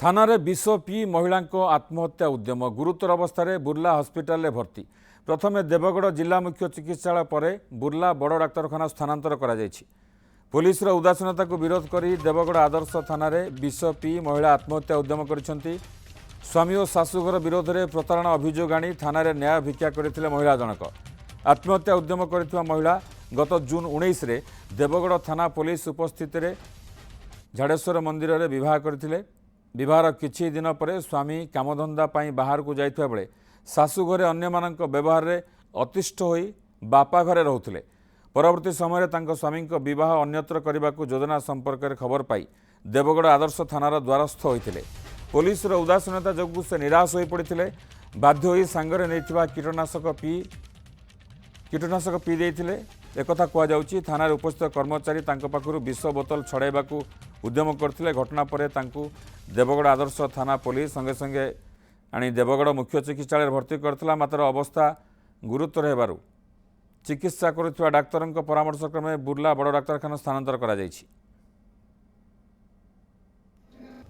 थाना विष पी महिला आत्महत्या उद्यम गुरुतर अवस्था बुर्ला हस्पिटाल भर्ती प्रथमे देवगढ़ जिला मुख्य चिकित्सालय पर बुर्ला बड़ डाक्तरखाना स्थानांतर कर पुलिस उदासीनता को विरोध कर देवगढ़ आदर्श थाना विष पी महिला आत्महत्या उद्यम कर स्वामी और शाशुघर विरोध में प्रतारणा अभियोग आनी थाना न्याय भिक्षा करते महिला जनक आत्महत्या उद्यम कर महिला गत जून 19 रे देवगढ़ थाना पुलिस उपस्थित झाड़ेश्वर मंदिर में विवाह करते विवाहर किछि दिन पर स्वामी कामधंदा बाहर को जाइଥିବା बेले शाशु घरे अन्य मानक व्यवहार में अतिष्ठ होई बापा घरे रहुथिले। परवर्ती समय तांको स्वामी विवाह अन्यत्र करने को योजना संपर्क में खबर पाई देवगढ़ आदर्श थानार द्वारस्थ होते पुलिस उदासीनता जो से निराश हो पड़ते बाध्य होई सांगरे नैथिबा कीटनाशक पी देइथिले एकथा कहुच्छी थाना उपस्थित कर्मचारी तांको पाखरु विष बोतल छड़ाइबा उद्यम करथिले। घटना पर तांकु देवगढ़ आदर्श थाना पुलिस संगे संगे आनी देवगढ़ मुख्य चिकित्सालय भर्ती करथिला मात्र अवस्था गुरुतर हेबारु चिकित्सा करुवा डाक्तर परामर्श क्रमे बुर्ला बड़ डाक्तरखाना स्थानांतर करा जायछि।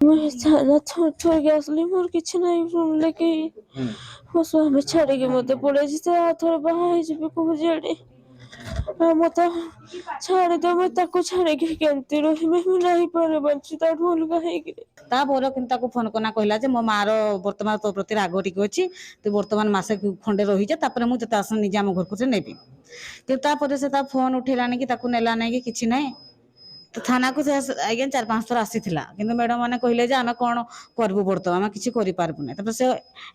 छोड़ के असली मोर किछ नहीं लेके मो स्वामी छाड़ी के मते पड़े थोड़ा बाहर जीवे को जेड़े मत छाड़ दे मैं ताको छाड़े के केमती रही मैं नहीं पारे बंची ता ढोल गहे के ता बोर किंता को फोन कोना कहला जे मो मार वर्तमान तो प्रति राग टिक अछि तो वर्तमान मासे खंडे रही जे तापर मु जता आसन निजे हम घर को नेबी कि तापर से ता फोन उठेलानी कि ताको नेला नै कि किछि नै तो थाना को आज्ञा 4-5 थर आसीथिला किंतु मैडम माने कहले जे आमे कोन करबु वर्तमान किछि करि पारबु नै तापर से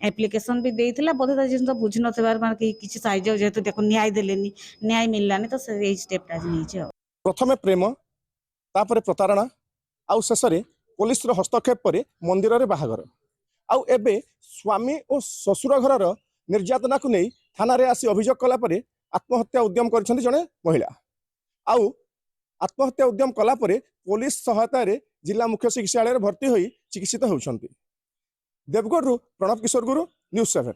एप्लीकेशन भी देइथिला बोधे जिन तो बुझ न थबार माने कि किछि साइज जेतु देखो न्याय देलेनी न्याय मिललानी तो से स्टेप ता नै छै। प्रथमे प्रेम तापर प्रतारणा आउ शेषे पुलिस हस्तक्षेप पर मंदिर में बाहागर आउ एबे स्वामी और ससुर घर निर्यातना को नहीं थाना आसी अभियोग कलापर आत्महत्या उद्यम कर जड़े महिला आउ आत्महत्या उद्यम कलापर पुलिस सहायता जिला मुख्य चिकित्सालय भर्ती होई चिकित्सित होउछंती। देवगढ़ प्रणव किशोर गुरु न्यूज़ 7।